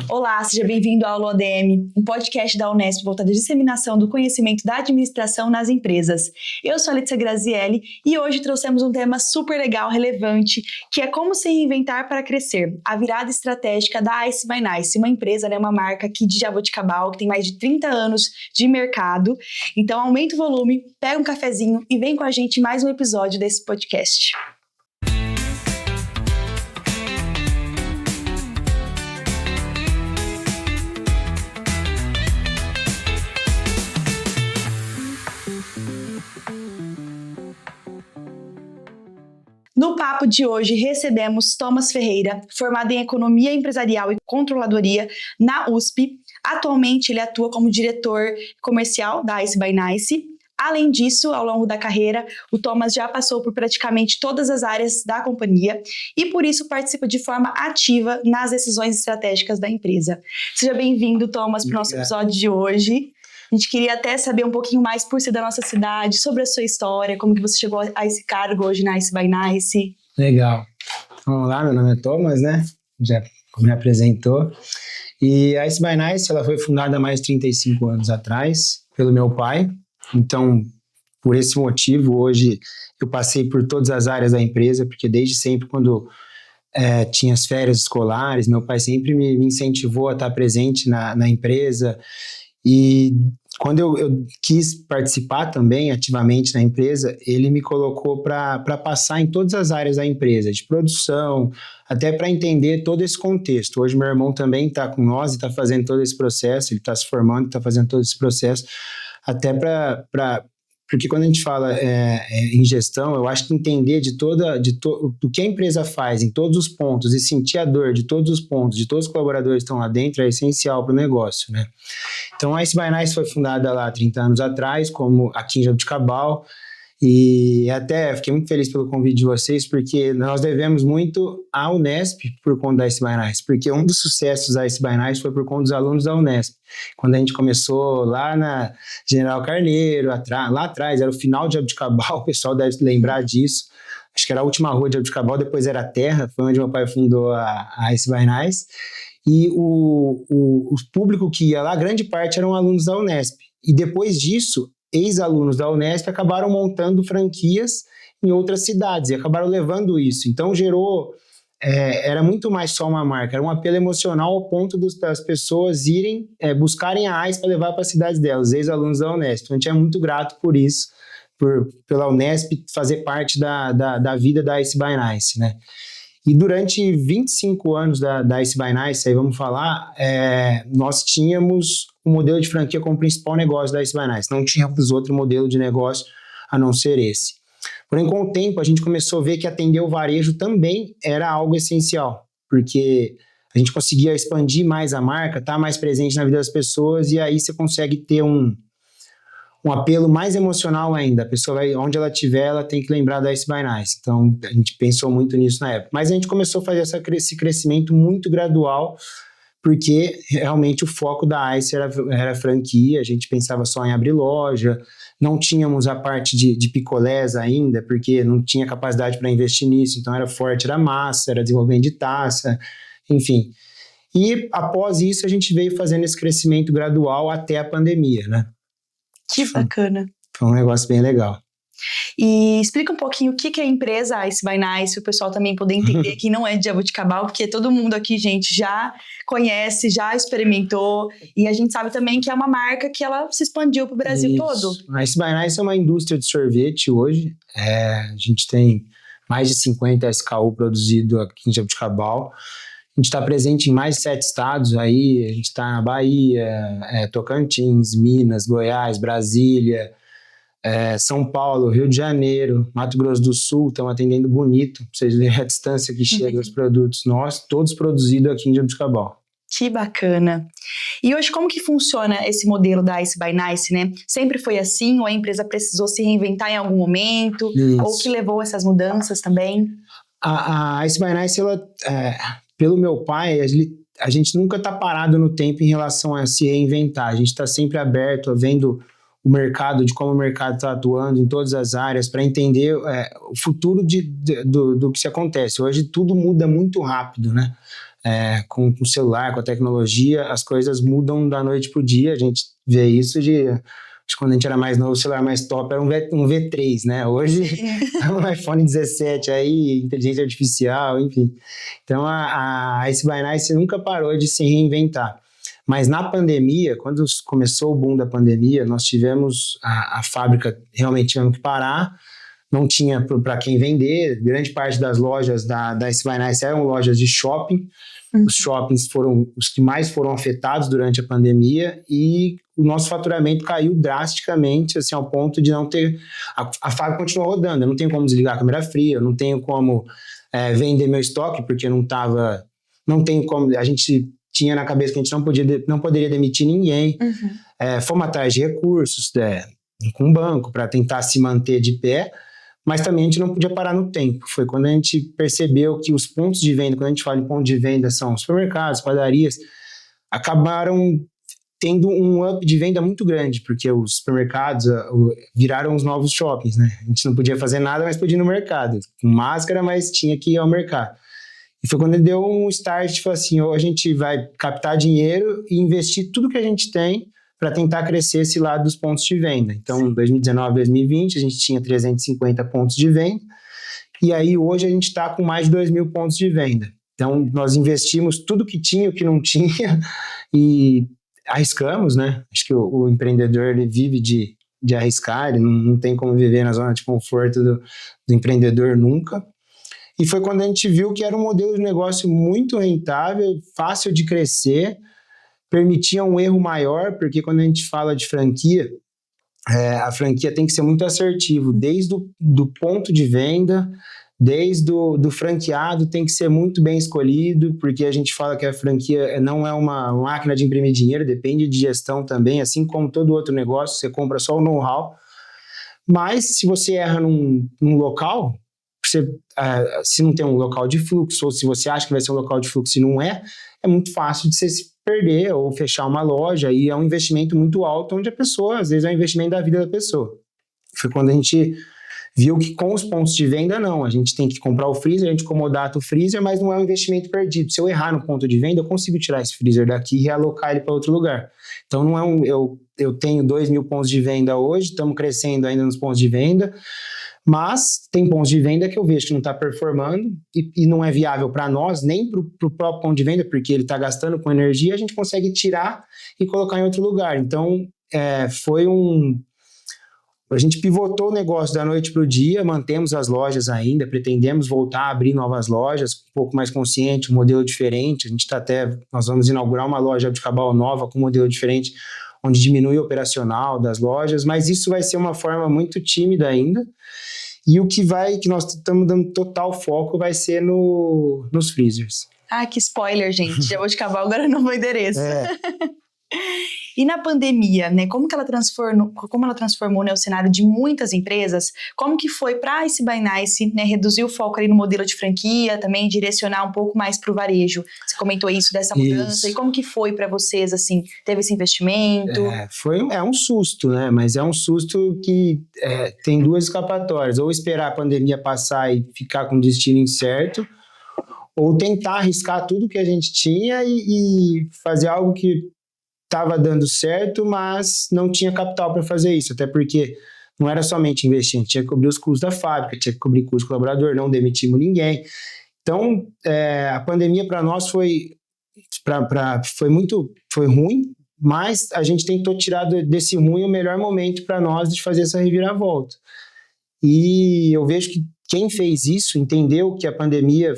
Olá, seja bem-vindo ao AdM, um podcast da Unesp voltado à disseminação do conhecimento da administração nas empresas. Eu sou a Letícia Grazielli e hoje trouxemos um tema super legal, relevante, que é como se reinventar para crescer, a virada estratégica da Ice by Nice, uma empresa, uma marca aqui de Jaboticabal, que tem mais de 30 anos de mercado. Então aumenta o volume, pega um cafezinho e vem com a gente em mais um episódio desse podcast. No papo de hoje, recebemos Thomas Ferreira, formado em Economia Empresarial e Controladoria na USP. Atualmente, ele atua como diretor comercial da Ice by Nice. Além disso, ao longo da carreira, o Thomas já passou por praticamente todas as áreas da companhia e, por isso, participa de forma ativa nas decisões estratégicas da empresa. Seja bem-vindo, Thomas, para o nosso episódio de hoje. A gente queria até saber um pouquinho mais por ser da nossa cidade, sobre a sua história, como que você chegou a esse cargo hoje na Ice by Nice. Legal. Vamos lá, meu nome é Thomas, Já me apresentou. E a Ice by Nice, ela foi fundada há mais de 35 anos atrás pelo meu pai. Então, por esse motivo, hoje eu passei por todas as áreas da empresa, porque desde sempre, quando tinha as férias escolares, meu pai sempre me incentivou a estar presente na empresa. E quando eu quis participar também ativamente na empresa, ele me colocou para passar em todas as áreas da empresa, de produção, até para entender todo esse contexto. Hoje meu irmão também está com nós e está fazendo todo esse processo, ele está se formando, está fazendo todo esse processo, até porque quando a gente fala em gestão, eu acho que entender do que a empresa faz em todos os pontos e sentir a dor de todos os pontos, de todos os colaboradores que estão lá dentro, é essencial para o negócio, Então, a Ice by Nice foi fundada lá há 30 anos atrás, como aqui em Jaboticabal, e até fiquei muito feliz pelo convite de vocês, porque nós devemos muito à Unesp por conta da Ice by Nice, porque um dos sucessos da Ice by Nice foi por conta dos alunos da Unesp. Quando a gente começou lá na General Carneiro, lá atrás, era o final de Jaboticabal, o pessoal deve lembrar disso, acho que era a última rua de Jaboticabal, depois era a Terra, foi onde meu pai fundou a Ice by Nice, e o público que ia lá, grande parte eram alunos da Unesp, e depois disso, ex-alunos da Unesp acabaram montando franquias em outras cidades e acabaram levando isso. Então gerou, era muito mais só uma marca, era um apelo emocional ao ponto das pessoas irem buscarem a Ice para levar para as cidades delas, ex-alunos da Unesp. Então a gente é muito grato por isso, pela Unesp fazer parte da vida da Ice by Nice, E durante 25 anos da Ice by Nice, aí vamos falar, nós tínhamos o modelo de franquia como principal negócio da Ice by Nice. Não tínhamos outro modelo de negócio a não ser esse. Porém, com o tempo, a gente começou a ver que atender o varejo também era algo essencial, porque a gente conseguia expandir mais a marca, estar mais presente na vida das pessoas, e aí você consegue ter um apelo mais emocional ainda. A pessoa, onde ela estiver, ela tem que lembrar da Ice by Nice. Então, a gente pensou muito nisso na época. Mas a gente começou a fazer esse crescimento muito gradual, porque realmente o foco da Ice era franquia, a gente pensava só em abrir loja, não tínhamos a parte de picolés ainda, porque não tinha capacidade para investir nisso, então era forte, era massa, era desenvolvimento de taça, enfim. E após isso, a gente veio fazendo esse crescimento gradual até a pandemia, Que bacana. Foi um negócio bem legal. E explica um pouquinho o que é a empresa Ice by Nice, o pessoal também poder entender que não é de Jaboticabal, porque todo mundo aqui, gente, já conhece, já experimentou, e a gente sabe também que é uma marca que ela se expandiu para o Brasil todo. A Ice by Nice é uma indústria de sorvete hoje, a gente tem mais de 50 SKU produzido aqui em Jaboticabal. A gente está presente em mais de 7 estados aí, a gente está na Bahia, Tocantins, Minas, Goiás, Brasília, São Paulo, Rio de Janeiro, Mato Grosso do Sul, estamos atendendo Bonito, pra vocês verem a distância que chega os produtos nossos, todos produzidos aqui em Jaboticabal. Que bacana. E hoje como que funciona esse modelo da Ice by Nice, Sempre foi assim ou a empresa precisou se reinventar em algum momento? Isso. Ou que levou essas mudanças também? A Ice by Nice, ela, pelo meu pai, a gente nunca está parado no tempo em relação a se reinventar. A gente está sempre aberto, vendo o mercado, de como o mercado está atuando em todas as áreas, para entender o futuro do que se acontece. Hoje tudo muda muito rápido, com o celular, com a tecnologia, as coisas mudam da noite pro dia. A gente vê isso acho que quando a gente era mais novo, o celular mais top era um V3, né? Hoje é um iPhone 17 aí, inteligência artificial, enfim. Então a Ice by Nice nunca parou de se reinventar. Mas na pandemia, quando começou o boom da pandemia, nós tivemos a fábrica, realmente tivemos que parar, não tinha para quem vender, grande parte das lojas da Ice by Nice eram lojas de shopping, os shoppings foram os que mais foram afetados durante a pandemia e o nosso faturamento caiu drasticamente, assim, ao ponto de não ter... A fábrica continuou rodando, eu não tenho como desligar a câmera fria, eu não tenho como vender meu estoque, porque não tenho como... A gente tinha na cabeça que a gente não poderia demitir ninguém. Fomos atrás de recursos com o banco para tentar se manter de pé, mas também a gente não podia parar no tempo. Foi quando a gente percebeu que os pontos de venda, quando a gente fala em ponto de venda, são supermercados, padarias, acabaram tendo um up de venda muito grande, porque os supermercados viraram os novos shoppings, né? A gente não podia fazer nada, mas podia ir no mercado. Com máscara, mas tinha que ir ao mercado. E foi quando ele deu um start, tipo assim, ou a gente vai captar dinheiro e investir tudo que a gente tem para tentar crescer esse lado dos pontos de venda. Então, em 2019, 2020, a gente tinha 350 pontos de venda, e aí hoje a gente está com mais de 2.000 pontos de venda. Então, nós investimos tudo que tinha, o que não tinha, e arriscamos, né? Acho que o empreendedor, ele vive de arriscar, ele não tem como viver na zona de conforto do empreendedor nunca. E foi quando a gente viu que era um modelo de negócio muito rentável, fácil de crescer, permitia um erro maior, porque quando a gente fala de franquia, a franquia tem que ser muito assertivo, desde do ponto de venda, desde do franqueado tem que ser muito bem escolhido, porque a gente fala que a franquia não é uma máquina de imprimir dinheiro, depende de gestão também, assim como todo outro negócio, você compra só o know-how, mas se você erra num local, se não tem um local de fluxo, ou se você acha que vai ser um local de fluxo e não é muito fácil de você se perder ou fechar uma loja, e é um investimento muito alto, onde a pessoa, às vezes, é um investimento da vida da pessoa. Foi quando a gente viu que com os pontos de venda, não, a gente tem que comprar o freezer, a gente comodata o freezer, mas não é um investimento perdido. Se eu errar no ponto de venda, eu consigo tirar esse freezer daqui e realocar ele para outro lugar. Então, não é eu tenho 2.000 pontos de venda hoje, estamos crescendo ainda nos pontos de venda, mas tem pontos de venda que eu vejo que não está performando e não é viável para nós, nem para o próprio ponto de venda, porque ele está gastando com energia, a gente consegue tirar e colocar em outro lugar. Então, a gente pivotou o negócio da noite para o dia, mantemos as lojas ainda, pretendemos voltar a abrir novas lojas, um pouco mais consciente, um modelo diferente. Nós vamos inaugurar uma loja de cabal nova com um modelo diferente, onde diminui o operacional das lojas, mas isso vai ser uma forma muito tímida ainda. E o que nós estamos dando total foco vai ser nos freezers. Ah, que spoiler, gente. Já vou de cabal, agora não vou endereço. E na pandemia, né, como ela transformou, né, o cenário de muitas empresas, como que foi para a Ice by Nice, né, reduzir o foco ali no modelo de franquia, também direcionar um pouco mais para o varejo? Você comentou isso, dessa mudança, e como que foi para vocês, assim, teve esse investimento? É um susto, né, mas é um susto que tem duas escapatórias, ou esperar a pandemia passar e ficar com destino incerto, ou tentar arriscar tudo que a gente tinha e fazer algo que estava dando certo, mas não tinha capital para fazer isso, até porque não era somente investir, a gente tinha que cobrir os custos da fábrica, tinha que cobrir custos do colaborador, não demitimos ninguém. Então, a pandemia para nós foi ruim, mas a gente tentou tirar desse ruim o melhor momento para nós de fazer essa reviravolta. E eu vejo que quem fez isso entendeu que a pandemia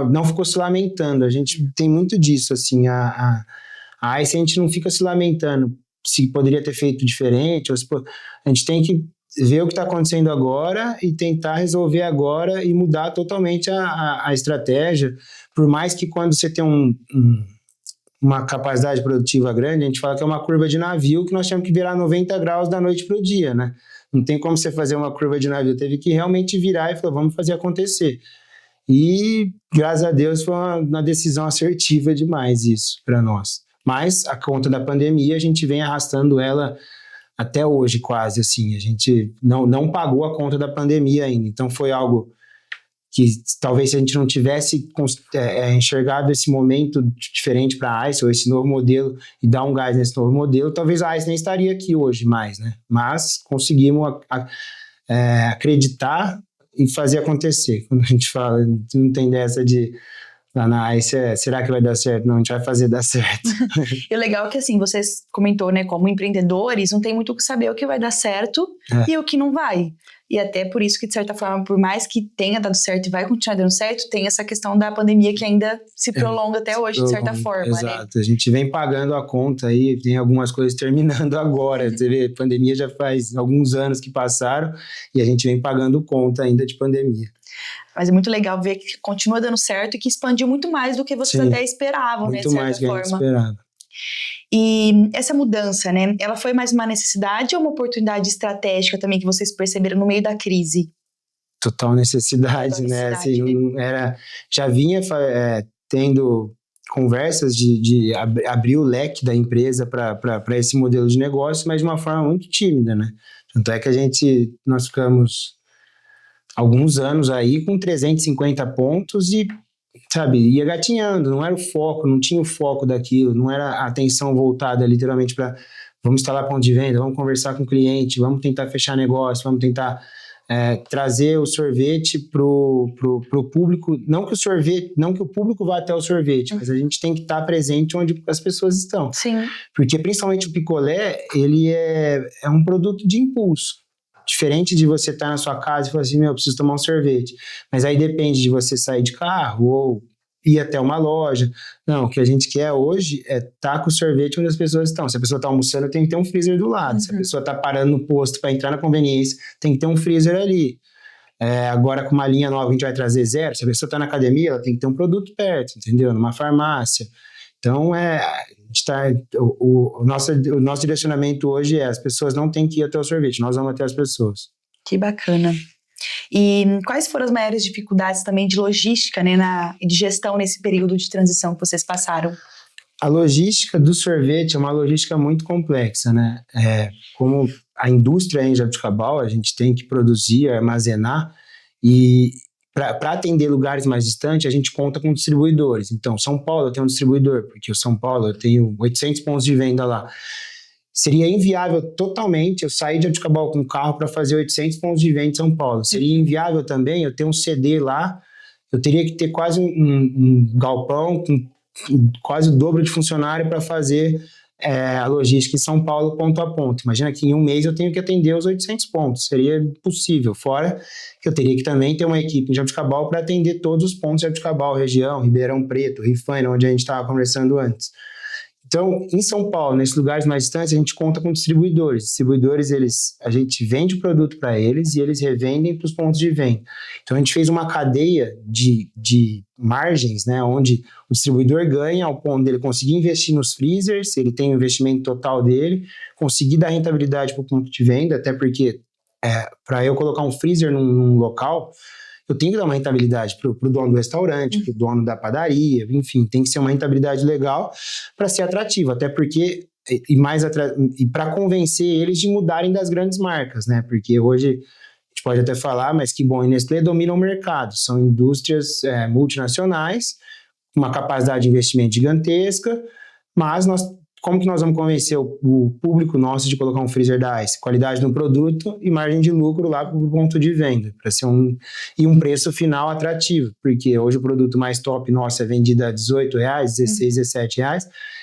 não ficou se lamentando. A gente tem muito disso, assim, a gente não fica se lamentando se poderia ter feito diferente, a gente tem que ver o que está acontecendo agora e tentar resolver agora e mudar totalmente a estratégia, por mais que quando você tem uma capacidade produtiva grande, a gente fala que é uma curva de navio que nós temos que virar 90 graus da noite para o dia, né? Não tem como você fazer uma curva de navio, teve que realmente virar e falar, vamos fazer acontecer. E, graças a Deus, foi uma decisão assertiva demais isso para nós. Mas a conta da pandemia, a gente vem arrastando ela até hoje quase, assim. A gente não pagou a conta da pandemia ainda. Então foi algo que talvez se a gente não tivesse enxergado esse momento diferente para a ICE, ou esse novo modelo, e dar um gás nesse novo modelo, talvez a ICE nem estaria aqui hoje mais, né? Mas conseguimos acreditar e fazer acontecer. Quando a gente fala, não tem dessa de lá na ICE, será que vai dar certo? Não, a gente vai fazer dar certo. E o legal é que, assim, você comentou, né, como empreendedores, não tem muito o que saber o que vai dar certo e o que não vai. E até por isso que, de certa forma, por mais que tenha dado certo e vai continuar dando certo, tem essa questão da pandemia que ainda se prolonga até hoje, de certa forma, exato, né? A gente vem pagando a conta aí, tem algumas coisas terminando agora. Você vê, a pandemia já faz alguns anos que passaram e a gente vem pagando conta ainda de pandemia. Mas é muito legal ver que continua dando certo e que expandiu muito mais do que vocês até esperavam, né, de certa forma. Muito mais do que a gente esperava. E essa mudança, né, ela foi mais uma necessidade ou uma oportunidade estratégica também que vocês perceberam no meio da crise? Total necessidade, né? Assim, já vinha tendo conversas de abrir o leque da empresa para esse modelo de negócio, mas de uma forma muito tímida, né? Tanto é que nós ficamos alguns anos aí com 350 pontos e, sabe, ia gatinhando, não era o foco, não tinha o foco daquilo, não era a atenção voltada literalmente para vamos instalar ponto de venda, vamos conversar com o cliente, vamos tentar fechar negócio, vamos tentar trazer o sorvete pro público, não que o público vá até o sorvete, mas a gente tem que estar presente onde as pessoas estão. Sim. Porque principalmente o picolé, ele é um produto de impulso. Diferente de você estar na sua casa e falar assim, eu preciso tomar um sorvete. Mas aí depende de você sair de carro ou ir até uma loja. Não, o que a gente quer hoje é estar com o sorvete onde as pessoas estão. Se a pessoa está almoçando, tem que ter um freezer do lado. Se a pessoa está parando no posto para entrar na conveniência, tem que ter um freezer ali. Agora, com uma linha nova, a gente vai trazer zero. Se a pessoa está na academia, ela tem que ter um produto perto, entendeu? Numa farmácia. Então, o nosso direcionamento hoje as pessoas não têm que ir até o sorvete, nós vamos até as pessoas. Que bacana. E quais foram as maiores dificuldades também de logística, né, de gestão nesse período de transição que vocês passaram? A logística do sorvete é uma logística muito complexa, né? Como a indústria em Jabuticabal, a gente tem que produzir, armazenar e para atender lugares mais distantes, a gente conta com distribuidores. Então, São Paulo eu tenho um distribuidor, porque o São Paulo eu tenho 800 pontos de venda lá. Seria inviável totalmente eu sair de Jabuticabal com um carro para fazer 800 pontos de venda em São Paulo. Seria inviável também eu ter um CD lá, eu teria que ter quase um galpão com quase o dobro de funcionário para fazer a logística em São Paulo ponto a ponto. Imagina que em um mês eu tenho que atender os 800 pontos, seria impossível, fora que eu teria que também ter uma equipe em Jabuticabal para atender todos os pontos de Jabuticabal, região, Ribeirão Preto, Rifaina, onde a gente estava conversando antes. Então, em São Paulo, nesses lugares mais distantes, a gente conta com distribuidores. Distribuidores, a gente vende o produto para eles e eles revendem para os pontos de venda. Então, a gente fez uma cadeia de margens, né, onde o distribuidor ganha ao ponto dele conseguir investir nos freezers, ele tem o investimento total dele, conseguir dar rentabilidade para o ponto de venda, até porque para eu colocar um freezer num local, eu tenho que dar uma rentabilidade para o dono do restaurante, para o dono da padaria, enfim, tem que ser uma rentabilidade legal para ser atrativo, até porque, e para convencer eles de mudarem das grandes marcas, né? Porque hoje, a gente pode até falar, mas que bom, a Nestlé domina o mercado, são indústrias multinacionais, com uma capacidade de investimento gigantesca, mas como que nós vamos convencer o público nosso de colocar um freezer da ICE? Qualidade no produto e margem de lucro lá para o ponto de venda, para ser um preço final atrativo, porque hoje o produto mais top nosso é vendido a R$18, R$16, R$17,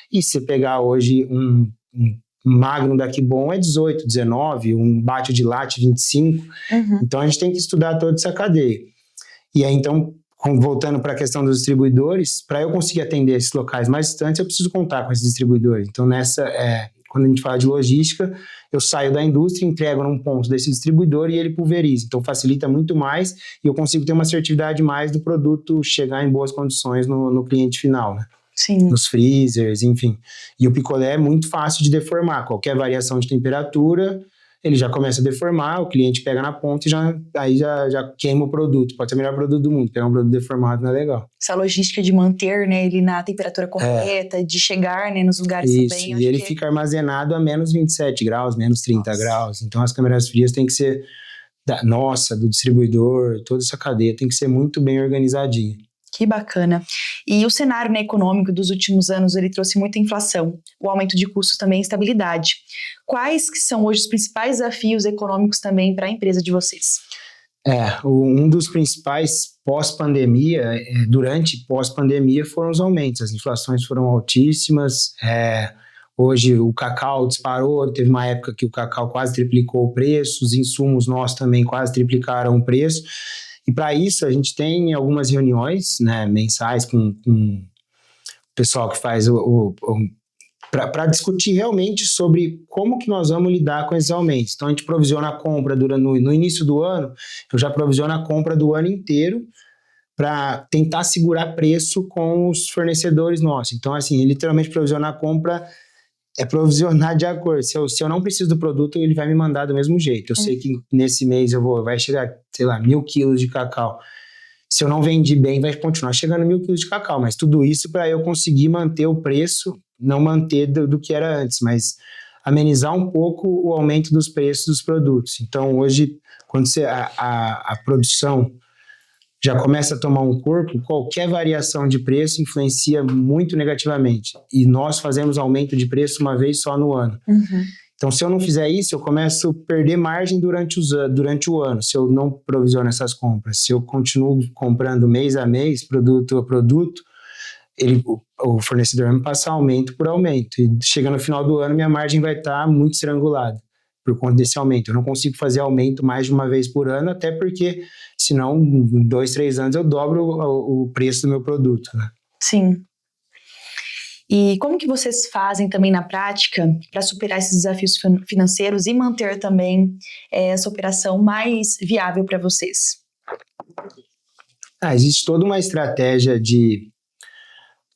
e se você pegar hoje um Magnum daqui bom é 18, 19, um bate de latte 25, então a gente tem que estudar toda essa cadeia. E aí então, voltando para a questão dos distribuidores, para eu conseguir atender esses locais mais distantes, eu preciso contar com esses distribuidores. Então, quando a gente fala de logística, eu saio da indústria, entrego num ponto desse distribuidor e ele pulveriza. Então, facilita muito mais e eu consigo ter uma assertividade mais do produto chegar em boas condições no cliente final, né? Sim. Nos freezers, enfim. E o picolé é muito fácil de deformar. Qualquer variação de temperatura, ele já começa a deformar, o cliente pega na ponta e já queima o produto. Pode ser o melhor produto do mundo, pegar um produto deformado não é legal. Essa logística de manter, né, ele na temperatura correta, de chegar, né, nos lugares também. Isso, e ele fica armazenado a menos 27 graus, menos 30 graus. Então as câmeras frias têm que ser nossa, do distribuidor, toda essa cadeia tem que ser muito bem organizadinha. Que bacana. E o cenário, né, econômico dos últimos anos, ele trouxe muita inflação, o aumento de custos também e instabilidade. Quais que são hoje os principais desafios econômicos também para a empresa de vocês? Um dos principais pós-pandemia, durante e pós-pandemia, foram os aumentos. As inflações foram altíssimas. Hoje o cacau disparou, teve uma época que o cacau quase triplicou o preço, os insumos nossos também quase triplicaram o preço. E para isso a gente tem algumas reuniões, né, mensais com o pessoal que faz para discutir realmente sobre como que nós vamos lidar com esses aumentos. Então a gente provisiona a compra no início do ano, eu já provisiono a compra do ano inteiro para tentar segurar preço com os fornecedores nossos. Então assim, literalmente provisionar a compra é provisionar de acordo. Se eu não preciso do produto, ele vai me mandar do mesmo jeito. Eu sei que nesse mês vai chegar, sei lá, 1.000 quilos de cacau. Se eu não vendi bem, vai continuar chegando 1.000 quilos de cacau. Mas tudo isso para eu conseguir manter o preço, não manter do que era antes, mas amenizar um pouco o aumento dos preços dos produtos. Então, hoje, quando a produção já começa a tomar um corpo, qualquer variação de preço influencia muito negativamente. E nós fazemos aumento de preço uma vez só no ano. Então, se eu não fizer isso, eu começo a perder margem durante o ano, se eu não provisiono essas compras. Se eu continuo comprando mês a mês, produto a produto, o fornecedor vai me passar aumento por aumento. E chega no final do ano, minha margem vai estar muito estrangulada por conta desse aumento. Eu não consigo fazer aumento mais de uma vez por ano, até porque, senão, em 2, 3 anos, eu dobro o preço do meu produto, né? Sim. E como que vocês fazem também na prática para superar esses desafios financeiros e manter também essa operação mais viável para vocês? Existe toda uma estratégia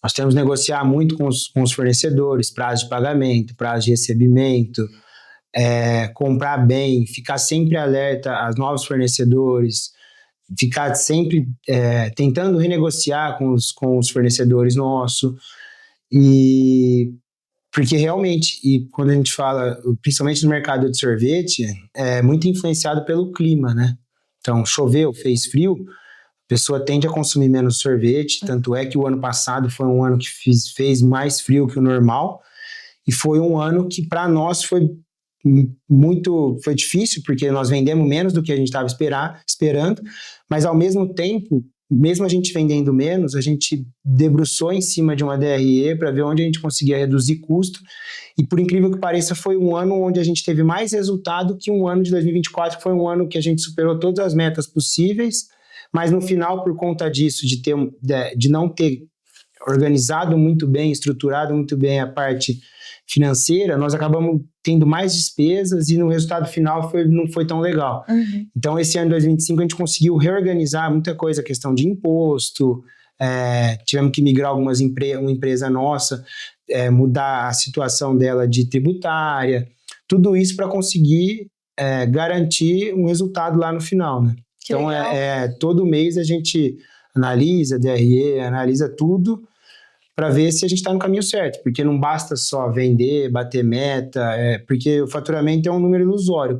nós temos que negociar muito com os fornecedores, prazo de pagamento, prazo de recebimento, comprar bem, ficar sempre alerta aos novos fornecedores, ficar sempre tentando renegociar com os fornecedores nossos. E porque realmente, e quando a gente fala, principalmente no mercado de sorvete, é muito influenciado pelo clima, né? Então, choveu, fez frio, a pessoa tende a consumir menos sorvete, tanto é que o ano passado foi um ano que fez mais frio que o normal, e foi um ano que para nós foi difícil, porque nós vendemos menos do que a gente estava esperando, mas ao mesmo tempo, mesmo a gente vendendo menos, a gente debruçou em cima de uma DRE para ver onde a gente conseguia reduzir custo, e por incrível que pareça, foi um ano onde a gente teve mais resultado que um ano de 2024, que foi um ano que a gente superou todas as metas possíveis, mas no final, por conta disso, de não ter organizado muito bem, estruturado muito bem a parte financeira, nós acabamos tendo mais despesas e no resultado final não foi tão legal. Então, esse ano de 2025, a gente conseguiu reorganizar muita coisa, a questão de imposto, tivemos que migrar uma empresa nossa, mudar a situação dela de tributária, tudo isso para conseguir garantir um resultado lá no final, né? Então, todo mês a gente analisa DRE, analisa tudo para ver se a gente está no caminho certo, porque não basta só vender, bater meta, porque o faturamento é um número ilusório,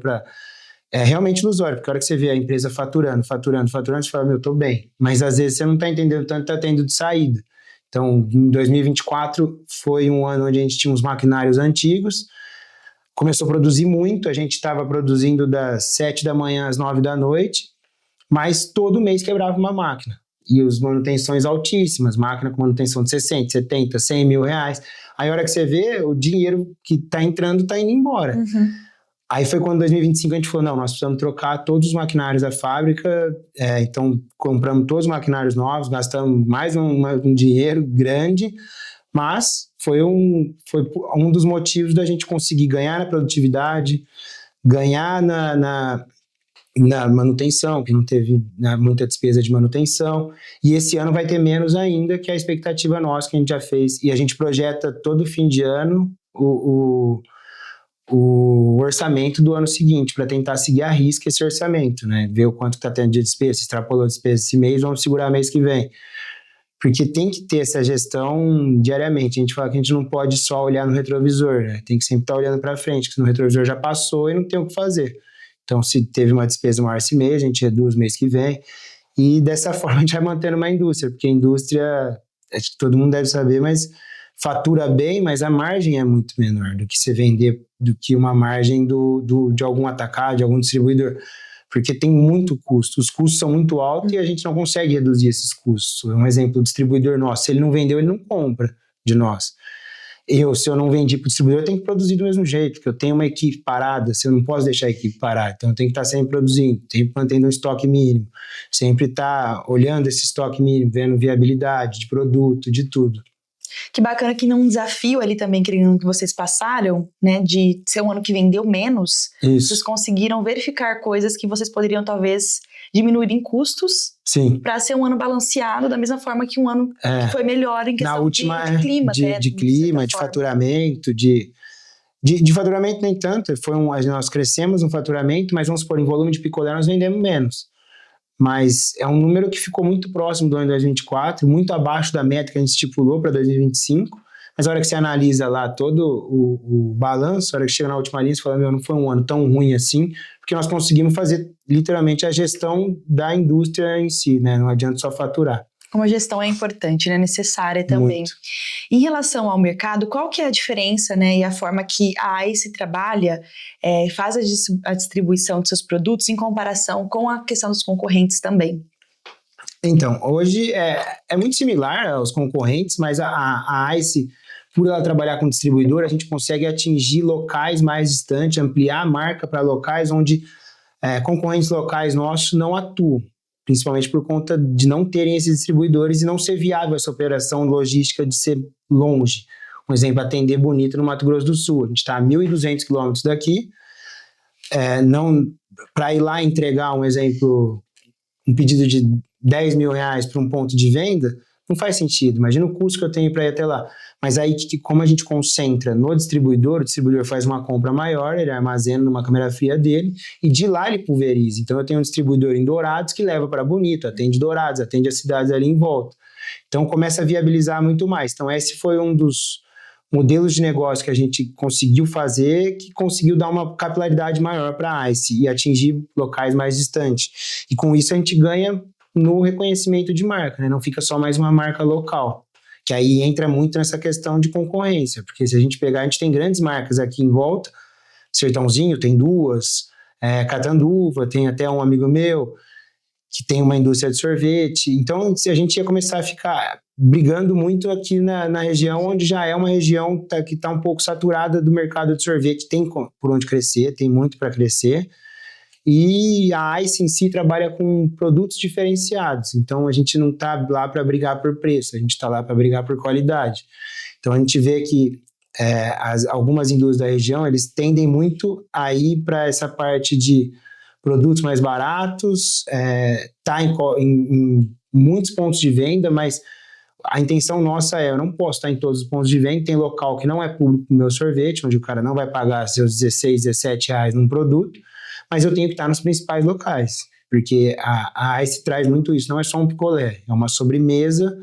realmente ilusório, porque a hora que você vê a empresa faturando, você fala, eu estou bem, mas às vezes você não está entendendo tanto, está tendo de saída. Então, em 2024 foi um ano onde a gente tinha uns maquinários antigos, começou a produzir muito, a gente estava produzindo das 7 da manhã às 9 da noite, mas todo mês quebrava uma máquina. E as manutenções altíssimas, máquina com manutenção de 60, 70, 100 mil reais. Aí a hora que você vê, o dinheiro que está entrando está indo embora. Aí foi quando em 2025 a gente falou, não, nós precisamos trocar todos os maquinários da fábrica, então compramos todos os maquinários novos, gastamos mais um dinheiro grande, mas foi um dos motivos da gente conseguir ganhar na produtividade, ganhar na manutenção, que não teve muita despesa de manutenção, e esse ano vai ter menos ainda, que é a expectativa nossa que a gente já fez, e a gente projeta todo fim de ano o orçamento do ano seguinte, para tentar seguir à risca esse orçamento, né? Ver o quanto está tendo de despesa, se extrapolou a despesa esse mês, vamos segurar mês que vem. Porque tem que ter essa gestão diariamente. A gente fala que a gente não pode só olhar no retrovisor, né? Tem que sempre estar olhando para frente, porque no retrovisor já passou e não tem o que fazer. Então, se teve uma despesa maior esse mês, a gente reduz mês que vem. E dessa forma a gente vai mantendo uma indústria, porque a indústria, acho que todo mundo deve saber, mas fatura bem, mas a margem é muito menor do que você vender, do que uma margem de algum atacado, de algum distribuidor. Porque tem muito custo, os custos são muito altos e a gente não consegue reduzir esses custos. Um exemplo, o distribuidor nosso, se ele não vendeu, ele não compra de nós. Se eu não vendi para o distribuidor, eu tenho que produzir do mesmo jeito, porque eu tenho uma equipe parada, se eu não posso deixar a equipe parada, então eu tenho que estar sempre produzindo, sempre mantendo um estoque mínimo, sempre estar olhando esse estoque mínimo, vendo viabilidade de produto, de tudo. Que bacana que num desafio ali também que vocês passaram, né, de ser um ano que vendeu menos, vocês conseguiram verificar coisas que vocês poderiam talvez diminuir em custos para ser um ano balanceado, da mesma forma que um ano que foi melhor em questão de clima. De clima, de faturamento, de faturamento nem tanto, nós crescemos no faturamento, mas vamos supor, em volume de picolé nós vendemos menos. Mas é um número que ficou muito próximo do ano de 2024, muito abaixo da meta que a gente estipulou para 2025, mas a hora que você analisa lá todo o balanço, a hora que chega na última linha, você fala, não foi um ano tão ruim assim, porque nós conseguimos fazer literalmente a gestão da indústria em si, né? Não adianta só faturar. Como a gestão é importante, né? Necessária também. Muito. Em relação ao mercado, qual que é a diferença, né, e a forma que a ICE trabalha, faz a distribuição de seus produtos em comparação com a questão dos concorrentes também? Então, hoje é muito similar aos concorrentes, mas a ICE, por ela trabalhar com distribuidor, a gente consegue atingir locais mais distantes, ampliar a marca para locais onde concorrentes locais nossos não atuam. Principalmente por conta de não terem esses distribuidores e não ser viável essa operação logística de ser longe. Um exemplo, atender Bonito no Mato Grosso do Sul. A gente está a 1.200 quilômetros daqui. Para ir lá entregar, um exemplo, um pedido de R$10 mil para um ponto de venda, não faz sentido. Imagina o custo que eu tenho para ir até lá. Mas aí, como a gente concentra no distribuidor, o distribuidor faz uma compra maior, ele armazena numa câmera fria dele, e de lá ele pulveriza. Então, eu tenho um distribuidor em Dourados que leva para Bonito, atende Dourados, atende as cidades ali em volta. Então, começa a viabilizar muito mais. Então, esse foi um dos modelos de negócio que a gente conseguiu fazer, que conseguiu dar uma capilaridade maior para a ICE e atingir locais mais distantes. E com isso, a gente ganha no reconhecimento de marca, né? Não fica só mais uma marca local. Que aí entra muito nessa questão de concorrência, porque se a gente pegar, a gente tem grandes marcas aqui em volta, Sertãozinho tem duas, Catanduva, tem até um amigo meu que tem uma indústria de sorvete, então se a gente ia começar a ficar brigando muito aqui na região, onde já é uma região que está um pouco saturada do mercado de sorvete, tem por onde crescer, tem muito para crescer. E a ICE em si trabalha com produtos diferenciados, então a gente não está lá para brigar por preço, a gente está lá para brigar por qualidade. Então a gente vê que algumas indústrias da região, eles tendem muito a ir para essa parte de produtos mais baratos, tá em muitos pontos de venda, mas a intenção nossa eu não posso estar em todos os pontos de venda, tem local que não é público no meu sorvete, onde o cara não vai pagar seus R$16, R$17 num produto, mas eu tenho que estar nos principais locais, porque a ICE traz muito isso, não é só um picolé, é uma sobremesa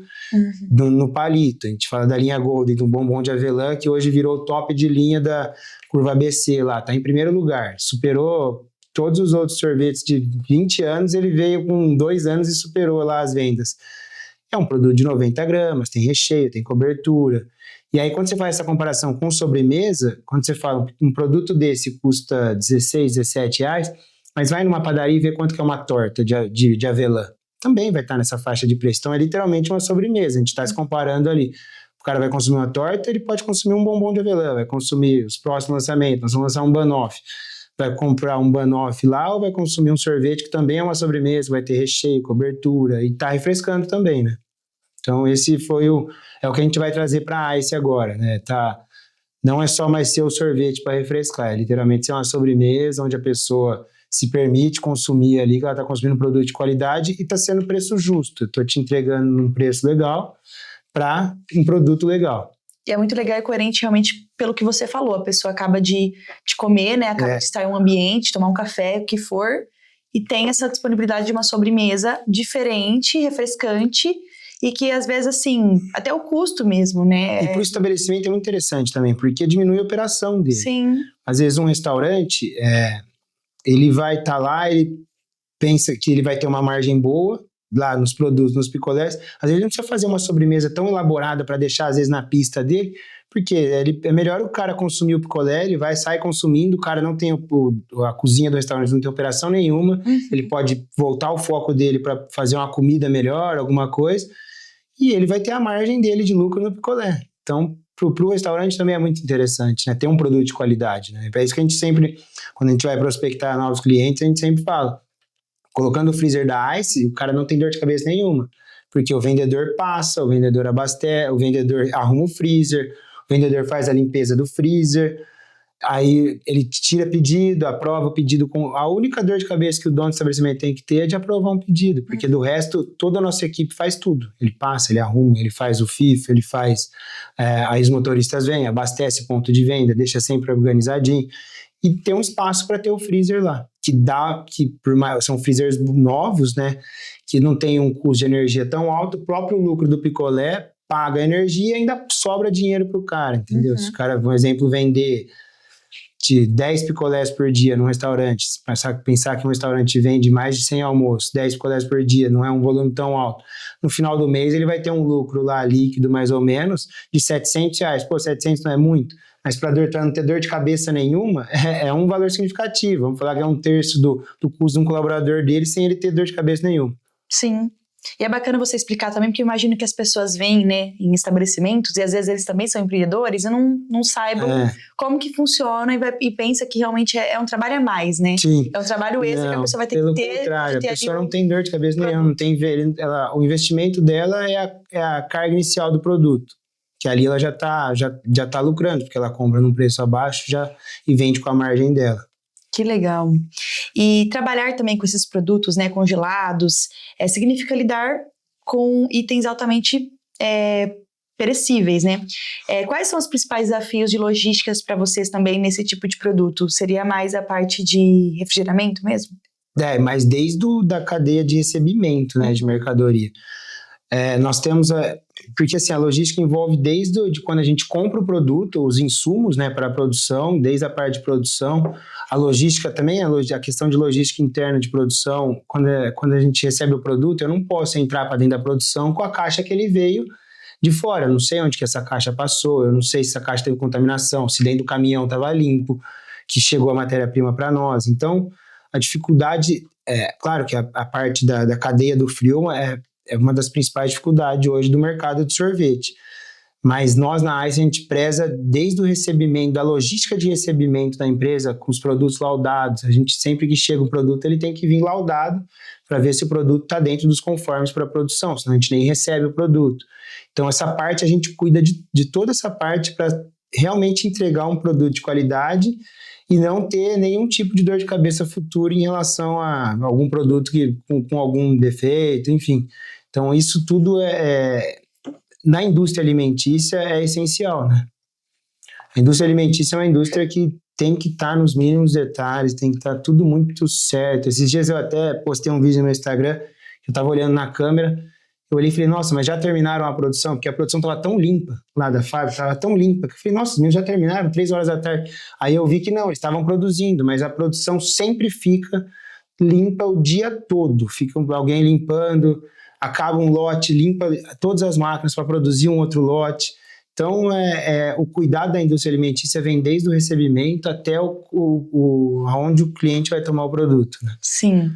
no palito. A gente fala da linha Golden, do bombom de avelã, que hoje virou top de linha da curva ABC lá, está em primeiro lugar, superou todos os outros sorvetes de 20 anos, ele veio com 2 anos e superou lá as vendas. É um produto de 90 gramas, tem recheio, tem cobertura. E aí, quando você faz essa comparação com sobremesa, quando você fala um produto desse custa R$16, R$17, mas vai numa padaria e vê quanto que é uma torta de avelã. Também vai estar nessa faixa de preço. Então, é literalmente uma sobremesa. A gente está se comparando ali. O cara vai consumir uma torta, ele pode consumir um bombom de avelã, vai consumir os próximos lançamentos, nós vamos lançar um banoffee. Vai comprar um banoffee lá ou vai consumir um sorvete que também é uma sobremesa, vai ter recheio, cobertura e tá refrescando também, né? Então esse foi o que a gente vai trazer para a ICE agora, né? Não é só mais ser o sorvete para refrescar, é literalmente ser uma sobremesa onde a pessoa se permite consumir ali, que ela está consumindo um produto de qualidade e está sendo preço justo. Eu estou te entregando um preço legal para um produto legal. E é muito legal e coerente realmente pelo que você falou. A pessoa acaba de comer, né? Acaba de estar em um ambiente, tomar um café, o que for, e tem essa disponibilidade de uma sobremesa diferente, refrescante, e que às vezes, assim, até o custo mesmo, né? E para o estabelecimento é muito interessante também, porque diminui a operação dele. Sim. Às vezes um restaurante, ele vai estar lá, ele pensa que ele vai ter uma margem boa lá nos produtos, nos picolés. Às vezes ele não precisa fazer uma sobremesa tão elaborada para deixar, às vezes, na pista dele, porque é melhor o cara consumir o picolé, ele vai sair consumindo, o cara não tem a cozinha do restaurante, não tem operação nenhuma, ele pode voltar o foco dele para fazer uma comida melhor, alguma coisa, e ele vai ter a margem dele de lucro no picolé. Então, para o restaurante também é muito interessante, né? Ter um produto de qualidade, né? É isso que a gente sempre, quando a gente vai prospectar novos clientes, a gente sempre fala, colocando o freezer da Ice, o cara não tem dor de cabeça nenhuma, porque o vendedor passa, o vendedor abastece, o vendedor arruma o freezer, o vendedor faz a limpeza do freezer, aí ele tira pedido, aprova o pedido. A única dor de cabeça que o dono do estabelecimento tem que ter é de aprovar um pedido, porque do resto, toda a nossa equipe faz tudo. Ele passa, ele arruma, ele faz o FIFO, ele faz... aí os motoristas vêm, abastece ponto de venda, deixa sempre organizadinho. E tem um espaço para ter o freezer lá, são freezers novos, né, que não tem um custo de energia tão alto, o próprio lucro do picolé paga a energia e ainda sobra dinheiro para o cara, entendeu? Se o cara, por exemplo, vender de 10 picolés por dia num restaurante, pensar que um restaurante vende mais de 100 almoços, 10 picolés por dia, não é um volume tão alto, no final do mês ele vai ter um lucro lá líquido mais ou menos de R$700. Pô, 700 não é muito, mas para não ter dor de cabeça nenhuma, é um valor significativo. Vamos falar que é 1/3 do custo de um colaborador dele sem ele ter dor de cabeça nenhuma. Sim. E é bacana você explicar também, porque eu imagino que as pessoas vêm, né, em estabelecimentos, e às vezes eles também são empreendedores e não saibam como que funciona e pensa que realmente é um trabalho a mais, né? Sim. É um trabalho extra que a pessoa vai ter que ter. Pelo contrário, a pessoa não tem dor de cabeça nenhuma, não tem o investimento dela é a carga inicial do produto, que ali ela já tá lucrando, porque ela compra num preço abaixo e vende com a margem dela. Que legal. E trabalhar também com esses produtos, né, congelados, significa lidar com itens altamente perecíveis, né? Quais são os principais desafios de logísticas para vocês também nesse tipo de produto? Seria mais a parte de refrigeramento mesmo? Mas desde da cadeia de recebimento, né, de mercadoria. Nós temos, porque assim, a logística envolve desde quando a gente compra o produto, os insumos, né, para a produção, desde a parte de produção, a logística também, a questão de logística interna de produção, quando a gente recebe o produto, eu não posso entrar para dentro da produção com a caixa que ele veio de fora, eu não sei onde que essa caixa passou, eu não sei se essa caixa teve contaminação, se dentro do caminhão estava limpo, que chegou a matéria-prima para nós. Então, a dificuldade, claro que a parte da cadeia do frio é uma das principais dificuldades hoje do mercado de sorvete. Mas nós na ICE a gente preza desde o recebimento, da logística de recebimento da empresa com os produtos laudados. A gente sempre que chega o produto ele tem que vir laudado para ver se o produto está dentro dos conformes para a produção, senão a gente nem recebe o produto. Então essa parte a gente cuida de toda essa parte para realmente entregar um produto de qualidade e não ter nenhum tipo de dor de cabeça futura em relação a algum produto com algum defeito, enfim. Então, isso tudo na indústria alimentícia é essencial, né? A indústria alimentícia é uma indústria que tem que estar nos mínimos detalhes, tem que estar tudo muito certo. Esses dias eu até postei um vídeo no meu Instagram, eu estava olhando na câmera, eu olhei e falei, nossa, mas já terminaram a produção? Porque a produção estava tão limpa lá da fábrica, estava tão limpa, que eu falei, nossa, os meus já terminaram, 3 horas da tarde. Aí eu vi que não, eles estavam produzindo, mas a produção sempre fica limpa o dia todo. Fica alguém limpando, acaba um lote, limpa todas as máquinas para produzir um outro lote. Então, o cuidado da indústria alimentícia vem desde o recebimento até aonde o cliente vai tomar o produto, né? Sim.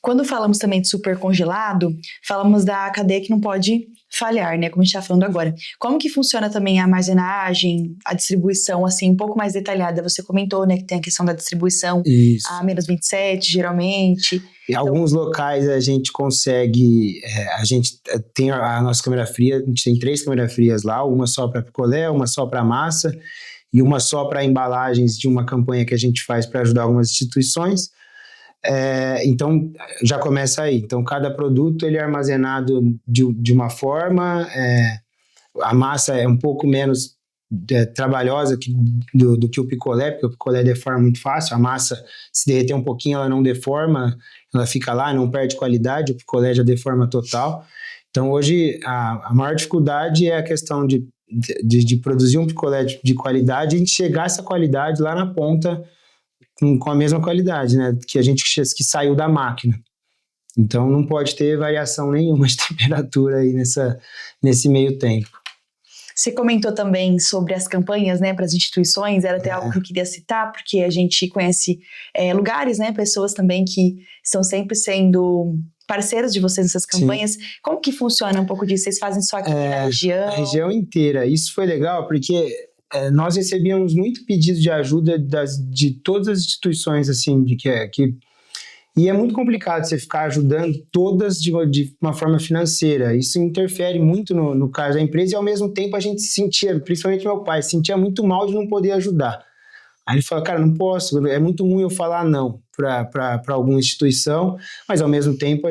Quando falamos também de super congelado, falamos da cadeia que não pode falhar, né? Como a gente está falando agora. Como que funciona também a armazenagem, a distribuição, assim, um pouco mais detalhada? Você comentou, né, que tem a questão da distribuição a -27, geralmente. Em alguns locais a gente consegue, a gente tem a nossa câmera fria, a gente tem 3 câmeras frias lá, uma só para picolé, uma só para massa e uma só para embalagens de uma campanha que a gente faz para ajudar algumas instituições. Então já começa aí. Então cada produto ele é armazenado de uma forma, a massa é um pouco menos trabalhosa do que o picolé, porque o picolé deforma muito fácil, a massa se derreter um pouquinho ela não deforma, ela fica lá, não perde qualidade, o picolé já deforma total. Então hoje a maior dificuldade é a questão de produzir um picolé de qualidade e a gente chegar a essa qualidade lá na ponta com a mesma qualidade, né? Que saiu da máquina. Então, não pode ter variação nenhuma de temperatura aí nesse meio tempo. Você comentou também sobre as campanhas, né, para as instituições, era até algo que eu queria citar, porque a gente conhece lugares, né, pessoas também que estão sempre sendo parceiros de vocês nessas campanhas. Sim. Como que funciona um pouco disso? Vocês fazem só aqui na região? A região inteira. Isso foi legal, porque nós recebíamos muito pedido de ajuda de todas as instituições, assim, e é muito complicado você ficar ajudando todas de uma forma financeira. Isso interfere muito no caso da empresa e, ao mesmo tempo, a gente se sentia, principalmente meu pai, se sentia muito mal de não poder ajudar. Aí ele falou, cara, não posso, é muito ruim eu falar não para alguma instituição, mas, ao mesmo tempo,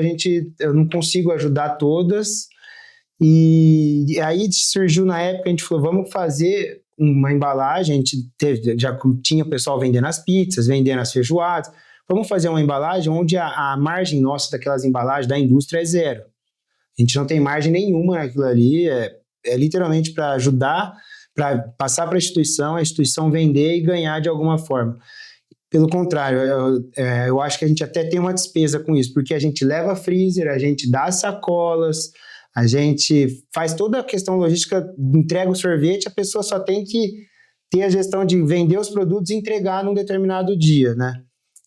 eu não consigo ajudar todas. E aí surgiu na época, a gente falou, vamos fazer uma embalagem, a gente já tinha o pessoal vendendo as pizzas, vendendo as feijoadas. Vamos fazer uma embalagem onde a margem nossa daquelas embalagens da indústria é zero. A gente não tem margem nenhuma naquilo ali, é literalmente para ajudar, para passar para a instituição vender e ganhar de alguma forma. Pelo contrário, eu acho que a gente até tem uma despesa com isso, porque a gente leva freezer, a gente dá sacolas, a gente faz toda a questão logística, entrega o sorvete, a pessoa só tem que ter a gestão de vender os produtos e entregar num determinado dia, né?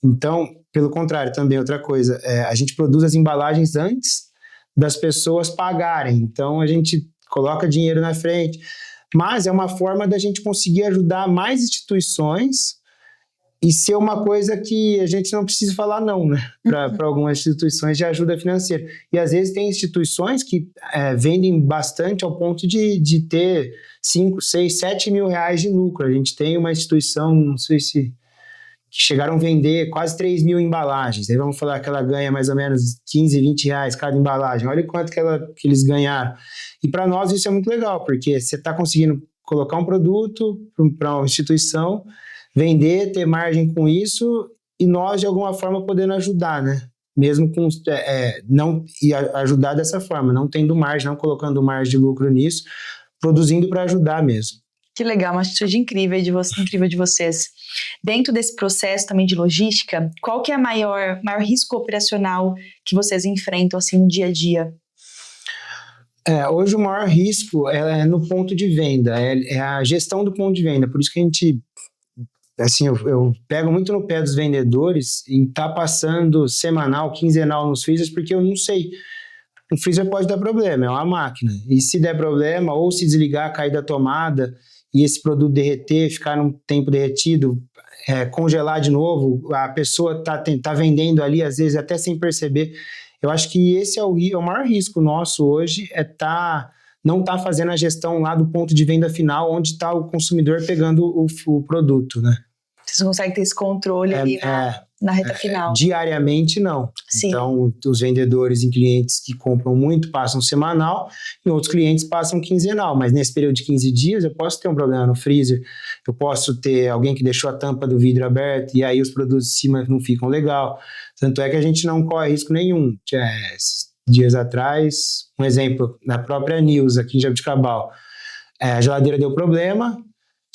Então, pelo contrário, também outra coisa, a gente produz as embalagens antes das pessoas pagarem, então a gente coloca dinheiro na frente, mas é uma forma da gente conseguir ajudar mais instituições e ser uma coisa que a gente não precisa falar não, né, para algumas instituições de ajuda financeira. E às vezes tem instituições que vendem bastante ao ponto de ter 5, 6, 7 mil reais de lucro. A gente tem uma instituição, não sei se que chegaram a vender quase 3 mil embalagens. Aí vamos falar que ela ganha mais ou menos 15, 20 reais cada embalagem. Olha quanto que eles ganharam. E para nós isso é muito legal, porque você está conseguindo colocar um produto para uma instituição, vender, ter margem com isso, e nós, de alguma forma, podendo ajudar, né? Mesmo com ajudar dessa forma, não tendo margem, não colocando margem de lucro nisso, produzindo para ajudar mesmo. Que legal, uma atitude incrível de vocês. Dentro desse processo também de logística, qual que é o maior risco operacional que vocês enfrentam assim, no dia a dia? Hoje o maior risco é no ponto de venda, é a gestão do ponto de venda. Por isso que a gente, assim, eu pego muito no pé dos vendedores em estar passando semanal, quinzenal nos freezers, porque eu não sei. O freezer pode dar problema, é uma máquina. E se der problema, ou se desligar, cair da tomada e esse produto derreter, ficar num tempo derretido, congelar de novo, a pessoa tá vendendo ali, às vezes até sem perceber. Eu acho que esse é o maior risco nosso hoje, não tá fazendo a gestão lá do ponto de venda final, onde está o consumidor pegando o produto, né? Vocês conseguem ter esse controle ali na reta final? Diariamente, não. Sim. Então, os vendedores em clientes que compram muito passam semanal, e outros clientes passam quinzenal. Mas nesse período de 15 dias, eu posso ter um problema no freezer, eu posso ter alguém que deixou a tampa do vidro aberta, e aí os produtos de cima não ficam legal. Tanto é que a gente não corre risco nenhum. Esses dias atrás, um exemplo, na própria News, aqui em Jabuticabal, a geladeira deu problema,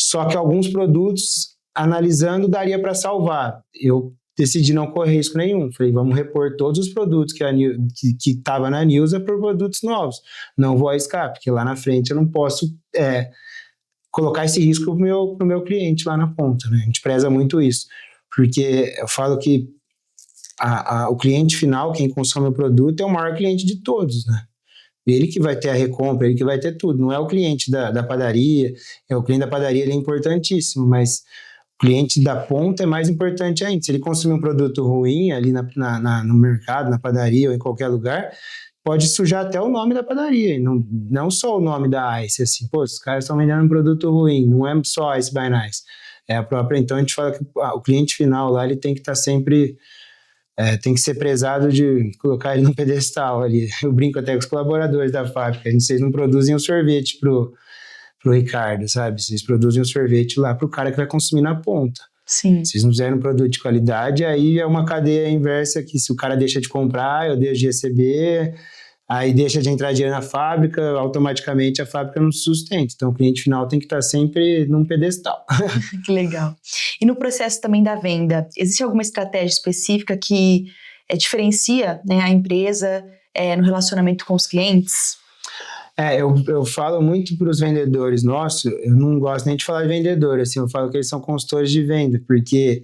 só que alguns produtos, analisando, daria para salvar. Eu decidi não correr risco nenhum. Falei, vamos repor todos os produtos que estavam na News por produtos novos. Não vou arriscar, porque lá na frente eu não posso colocar esse risco pro meu cliente lá na ponta, né? A gente preza muito isso. Porque eu falo que o cliente final, quem consome o produto, é o maior cliente de todos, né? Ele que vai ter a recompra, ele que vai ter tudo. Não é o cliente da padaria. O cliente da padaria, ele é importantíssimo, mas o cliente da ponta é mais importante ainda. Se ele consumir um produto ruim ali no mercado, na padaria ou em qualquer lugar, pode sujar até o nome da padaria, não só o nome da Ice, assim, pô, os caras estão vendendo um produto ruim, não é só Ice by Nice, é a própria. Então a gente fala que o cliente final lá, ele tem que estar sempre, tem que ser prezado de colocar ele no pedestal ali. Eu brinco até com os colaboradores da fábrica, vocês não produzem um sorvete pro Ricardo, sabe? Vocês produzem um sorvete lá pro cara que vai consumir na ponta. Sim. Se vocês não fizerem um produto de qualidade, aí é uma cadeia inversa que se o cara deixa de comprar, eu deixo de receber, aí deixa de entrar dinheiro na fábrica, automaticamente a fábrica não se sustenta. Então o cliente final tem que estar sempre num pedestal. Que legal. E no processo também da venda, existe alguma estratégia específica que diferencia, né, a empresa no relacionamento com os clientes? Eu falo muito para os vendedores nossos, eu não gosto nem de falar de vendedor, assim, eu falo que eles são consultores de venda, porque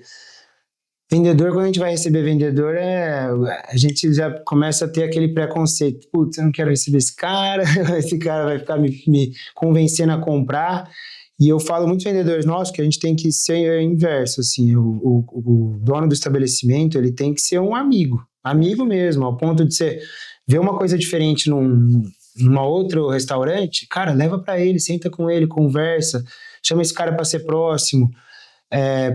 vendedor, quando a gente vai receber vendedor, a gente já começa a ter aquele preconceito. Putz, eu não quero receber esse cara vai ficar me convencendo a comprar. E eu falo muito vendedores nossos que a gente tem que ser inverso, assim, o dono do estabelecimento, ele tem que ser um amigo mesmo, ao ponto de você ver uma coisa diferente numa outro restaurante, cara, leva para ele, senta com ele, conversa, chama esse cara para ser próximo.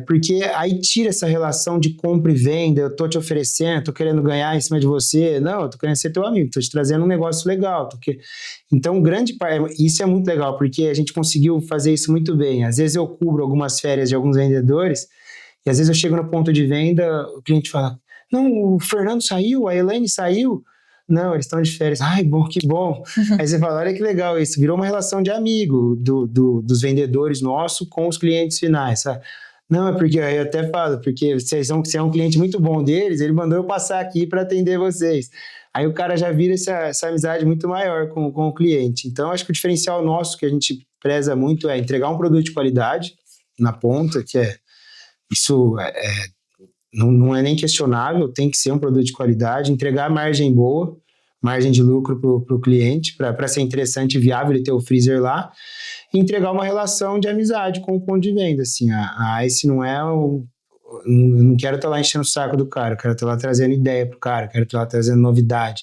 Porque aí tira essa relação de compra e venda, eu tô te oferecendo, tô querendo ganhar em cima de você, não, eu tô querendo ser teu amigo, tô te trazendo um negócio legal. Então, grande parte, isso é muito legal, porque a gente conseguiu fazer isso muito bem. Às vezes eu cubro algumas férias de alguns vendedores, e às vezes eu chego no ponto de venda, o cliente fala, não, o Fernando saiu, a Elaine saiu, não, eles estão de férias. Ai, bom, que bom. Aí você fala, olha que legal isso. Virou uma relação de amigo dos vendedores nossos com os clientes finais, sabe? Não, é porque eu até falo, porque você é um cliente muito bom deles, ele mandou eu passar aqui para atender vocês. Aí o cara já vira essa amizade muito maior com o cliente. Então, acho que o diferencial nosso que a gente preza muito é entregar um produto de qualidade na ponta, isso não é nem questionável, tem que ser um produto de qualidade, entregar margem boa, margem de lucro para o cliente, para ser interessante e viável ele ter o freezer lá, e entregar uma relação de amizade com o ponto de venda. Assim, a ICE não é eu não quero estar lá enchendo o saco do cara, eu quero estar lá trazendo ideia pro cara, quero estar lá trazendo novidade,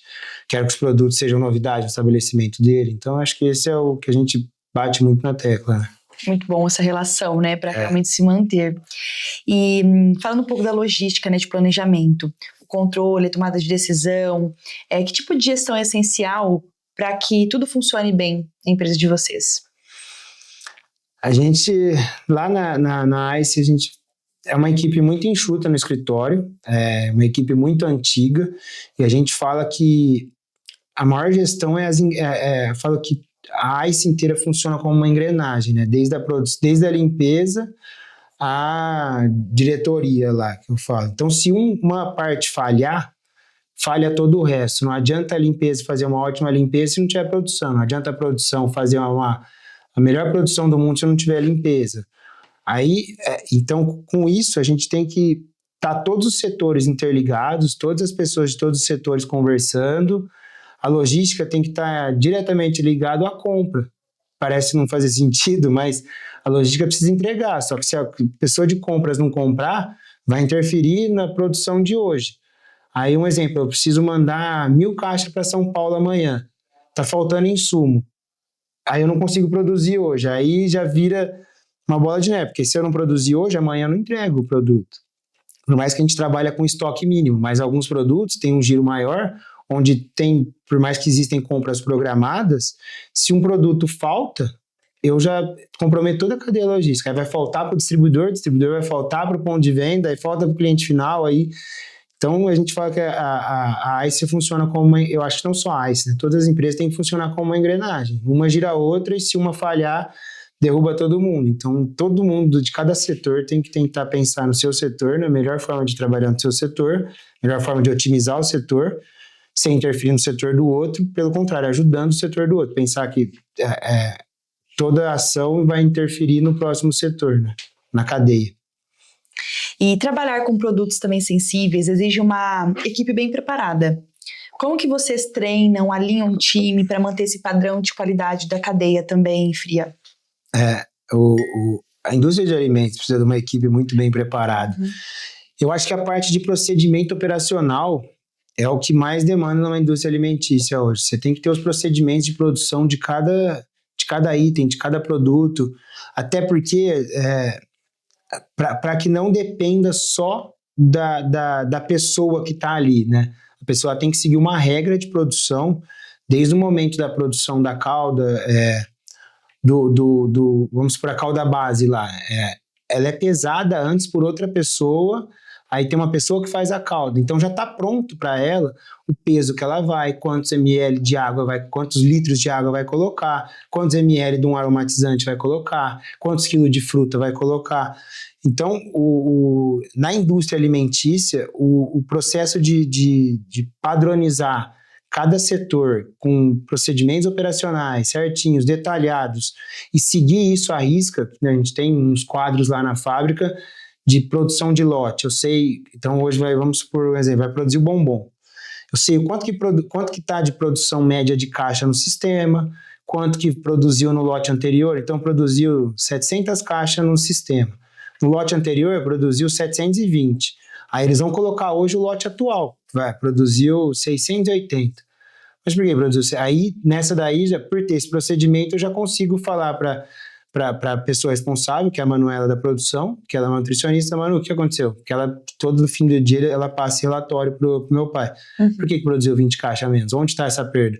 quero que os produtos sejam novidade no estabelecimento dele. Então, acho que esse é o que a gente bate muito na tecla, né? Muito bom essa relação, né, para realmente se manter. E falando um pouco da logística, né, de planejamento, o controle, a tomada de decisão, que tipo de gestão é essencial para que tudo funcione bem na empresa de vocês? A gente, lá na ICE, a gente é uma equipe muito enxuta no escritório, é uma equipe muito antiga, e a gente fala que a maior gestão fala que a ICE inteira funciona como uma engrenagem, né? Desde a limpeza à diretoria lá, que eu falo. Então, se uma parte falhar, falha todo o resto. Não adianta a limpeza fazer uma ótima limpeza se não tiver produção. Não adianta a produção fazer a melhor produção do mundo se não tiver limpeza. Então, com isso, a gente tem que estar todos os setores interligados, todas as pessoas de todos os setores conversando. A logística tem que estar diretamente ligada à compra. Parece não fazer sentido, mas a logística precisa entregar. Só que se a pessoa de compras não comprar, vai interferir na produção de hoje. Aí um exemplo, eu preciso mandar 1.000 caixas para São Paulo amanhã. Está faltando insumo. Aí eu não consigo produzir hoje. Aí já vira uma bola de neve, porque se eu não produzir hoje, amanhã eu não entrego o produto. Por mais que a gente trabalhe com estoque mínimo, mas alguns produtos têm um giro maior, onde por mais que existem compras programadas, se um produto falta, eu já comprometo toda a cadeia logística. Aí vai faltar para o distribuidor vai faltar para o ponto de venda, aí falta para o cliente final. Então, a gente fala que a ICE funciona como eu acho que não só a ICE, né? Todas as empresas têm que funcionar como uma engrenagem. Uma gira a outra e se uma falhar, derruba todo mundo. Então, todo mundo de cada setor tem que tentar pensar no seu setor, na melhor forma de trabalhar no seu setor, melhor forma de otimizar o setor, sem interferir no setor do outro, pelo contrário, ajudando o setor do outro. Pensar que toda ação vai interferir no próximo setor, né? Na cadeia. E trabalhar com produtos também sensíveis exige uma equipe bem preparada. Como que vocês treinam, alinham um time para manter esse padrão de qualidade da cadeia também, Fria? A indústria de alimentos precisa de uma equipe muito bem preparada. Eu acho que a parte de procedimento operacional é o que mais demanda numa indústria alimentícia hoje. Você tem que ter os procedimentos de produção de cada item, de cada produto, até porque para que não dependa só da pessoa que está ali, né? A pessoa tem que seguir uma regra de produção, desde o momento da produção da calda, vamos para a calda base lá, ela é pesada antes por outra pessoa, Aí tem uma pessoa que faz a calda, então já está pronto para ela o peso que ela vai, quantos ml de água vai, quantos litros de água vai colocar, quantos ml de um aromatizante vai colocar, quantos quilos de fruta vai colocar. Então, na indústria alimentícia, o processo de padronizar cada setor com procedimentos operacionais certinhos, detalhados, e seguir isso à risca, né? A gente tem uns quadros lá na fábrica de produção de lote. Eu sei, então hoje vamos supor um exemplo, vai produzir o bombom. Eu sei o quanto que está de produção média de caixa no sistema, quanto que produziu no lote anterior, então produziu 700 caixas no sistema. No lote anterior produziu 720. Aí eles vão colocar hoje o lote atual, produziu 680. Mas por que produziu? Aí, nessa daí, por ter esse procedimento, eu já consigo falar para a pessoa responsável, que é a Manuela da produção, que ela é uma nutricionista. Manu, o que aconteceu? Que ela, todo fim do dia, ela passa relatório pro meu pai. Por que produziu 20 caixas a menos? Onde está essa perda?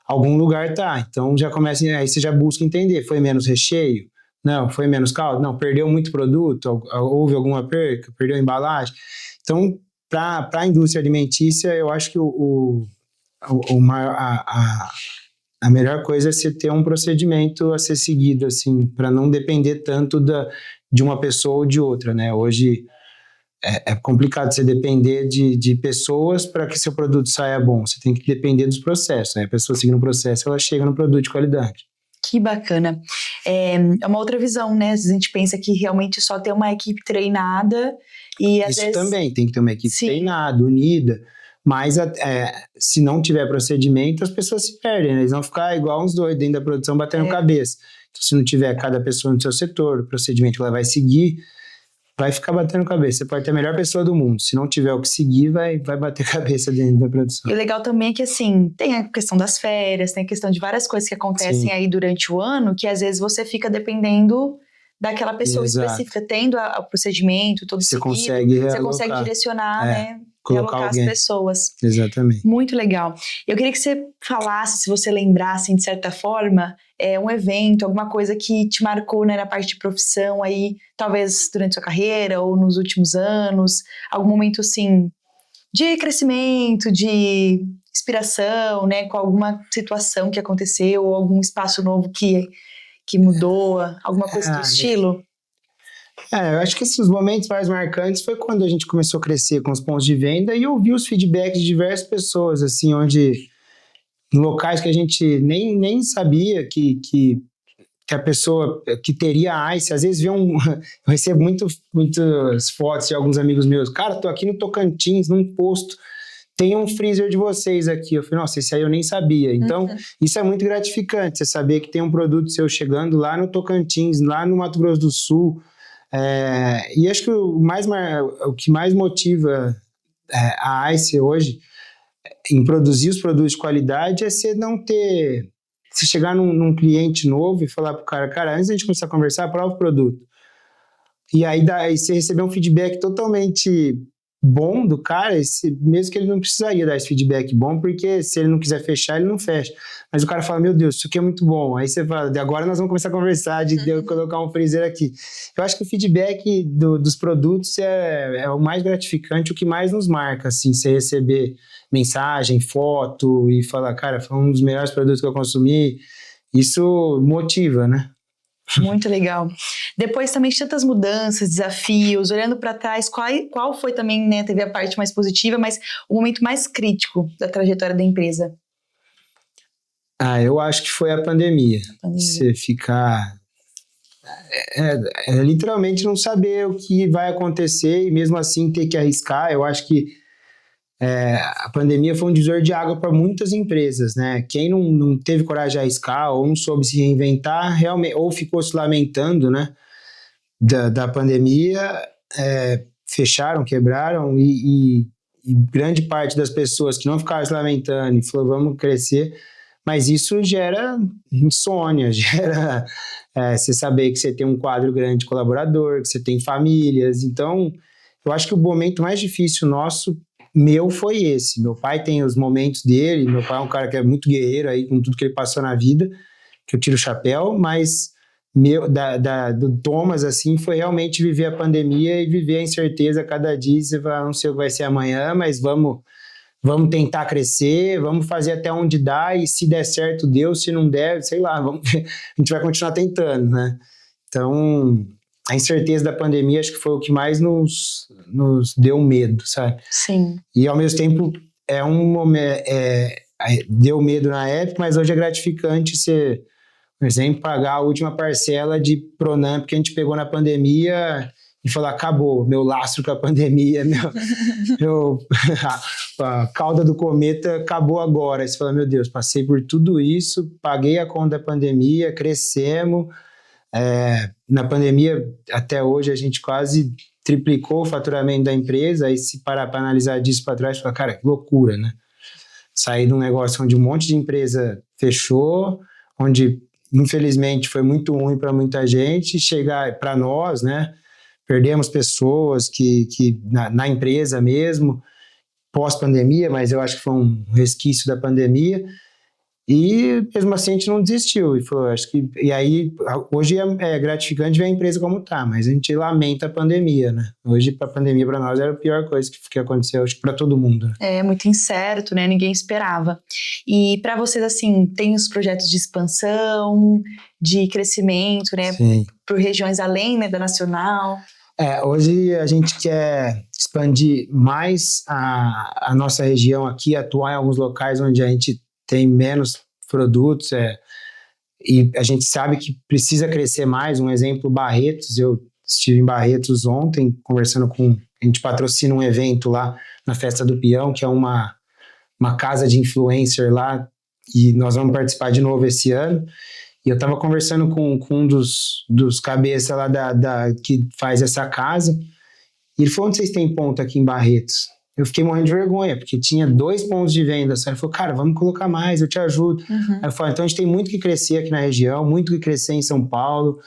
Algum lugar tá. Então, já começa, aí você já busca entender. Foi menos recheio? Não. Foi menos caldo? Não. Perdeu muito produto? Houve alguma perca? Perdeu a embalagem? Então, para a indústria alimentícia, eu acho que a melhor coisa é você ter um procedimento a ser seguido, assim, para não depender tanto de uma pessoa ou de outra, né? Hoje é complicado você depender de pessoas para que seu produto saia bom. Você tem que depender dos processos, né? A pessoa seguindo o processo, ela chega no produto de qualidade. Que bacana. É uma outra visão, né? Às vezes a gente pensa que realmente só ter uma equipe treinada e às vezes... Isso também, tem que ter uma equipe treinada, unida. Mas se não tiver procedimento, as pessoas se perdem, né? Eles vão ficar igual uns doidos dentro da produção, batendo cabeça. Então, se não tiver cada pessoa no seu setor, o procedimento que ela vai seguir, vai ficar batendo cabeça. Você pode ter a melhor pessoa do mundo. Se não tiver o que seguir, vai bater cabeça dentro da produção. E o legal também é que, assim, tem a questão das férias, tem a questão de várias coisas que acontecem aí durante o ano, que às vezes você fica dependendo daquela pessoa específica, tendo o procedimento, todo seguido. Você consegue direcionar, né? Colocar as pessoas. Exatamente. Muito legal. Eu queria que você falasse, se você lembrasse, de certa forma, um evento, alguma coisa que te marcou, né, na parte de profissão aí, talvez durante sua carreira ou nos últimos anos, algum momento, assim, de crescimento, de inspiração, né, com alguma situação que aconteceu ou algum espaço novo que mudou, alguma coisa do estilo? Eu acho que esses momentos mais marcantes foi quando a gente começou a crescer com os pontos de venda e ouvir os feedbacks de diversas pessoas, assim, onde em locais que a gente nem sabia que a pessoa que teria Ice, às vezes eu recebo muitas fotos de alguns amigos meus, cara, tô aqui no Tocantins, num posto, tem um freezer de vocês aqui. Eu falei, nossa, esse aí eu nem sabia. Então, isso é muito gratificante, você saber que tem um produto seu chegando lá no Tocantins, lá no Mato Grosso do Sul. E acho que o que mais motiva a Ice hoje em produzir os produtos de qualidade é você chegar num cliente novo e falar pro cara, antes da gente começar a conversar, prova o produto. E aí você receber um feedback totalmente bom do cara, mesmo que ele não precisaria dar esse feedback bom, porque se ele não quiser fechar, ele não fecha. Mas o cara fala, meu Deus, isso aqui é muito bom. Aí você fala, de agora nós vamos começar a conversar de eu colocar um freezer aqui. Eu acho que o feedback dos produtos é o mais gratificante, o que mais nos marca, assim, você receber mensagem, foto e falar, cara, foi um dos melhores produtos que eu consumi. Isso motiva, né? Muito legal. Depois também de tantas mudanças, desafios, olhando para trás, qual foi também, né, teve a parte mais positiva, mas o momento mais crítico da trajetória da empresa? Eu acho que foi a pandemia. Você ficar... literalmente não saber o que vai acontecer e mesmo assim ter que arriscar. Eu acho que a pandemia foi um divisor de água para muitas empresas, né? Quem não teve coragem de arriscar ou não soube se reinventar, realmente, ou ficou se lamentando, né, da pandemia, fecharam, quebraram e grande parte das pessoas que não ficaram se lamentando e falou, vamos crescer, mas isso gera insônia, gera você saber que você tem um quadro grande de colaborador, que você tem famílias. Então, eu acho que o momento mais difícil meu foi esse. Meu pai tem os momentos dele, meu pai é um cara que é muito guerreiro aí com tudo que ele passou na vida, que eu tiro o chapéu, mas do Thomas, assim, foi realmente viver a pandemia e viver a incerteza cada dia. Você fala, não sei o que vai ser amanhã, mas vamos tentar crescer, vamos fazer até onde dá, e se der certo, deu, se não der, sei lá, a gente vai continuar tentando, né? Então, a incerteza da pandemia acho que foi o que mais nos deu medo, sabe? Sim. E ao mesmo tempo, deu medo na época, mas hoje é gratificante você, por exemplo, pagar a última parcela de Pronamp que a gente pegou na pandemia e falar, acabou, meu lastro com a pandemia, a cauda do cometa acabou agora. Aí você fala, meu Deus, passei por tudo isso, paguei a conta da pandemia, crescemos. Na pandemia, até hoje, a gente quase triplicou o faturamento da empresa. Aí se parar para analisar disso para trás, fala, cara, que loucura, né? Sair de um negócio onde um monte de empresa fechou, onde, infelizmente, foi muito ruim para muita gente, chegar para nós, né? Perdemos pessoas que na empresa mesmo, pós-pandemia, mas eu acho que foi um resquício da pandemia, e mesmo assim a gente não desistiu, e aí hoje é gratificante ver a empresa como tá, mas a gente lamenta a pandemia, né? Hoje a pandemia para nós era a pior coisa que aconteceu, acho que para todo mundo. É muito incerto, né? Ninguém esperava. E para vocês, assim, tem os projetos de expansão, de crescimento, né? Por regiões além, né, da nacional. Hoje a gente quer expandir mais a nossa região aqui, atuar em alguns locais onde a gente tem menos produtos, e a gente sabe que precisa crescer mais. Um exemplo, Barretos. Eu estive em Barretos ontem, conversando a gente patrocina um evento lá na Festa do Peão, que é uma casa de influencer lá, e nós vamos participar de novo esse ano. E eu estava conversando com um dos cabeças lá que faz essa casa, e ele falou, onde vocês têm ponto aqui em Barretos? Eu fiquei morrendo de vergonha, porque tinha 2 pontos de venda. Ele falou, cara, vamos colocar mais, eu te ajudo. Uhum. Aí eu falei, então a gente tem muito que crescer aqui na região, muito que crescer em São Paulo.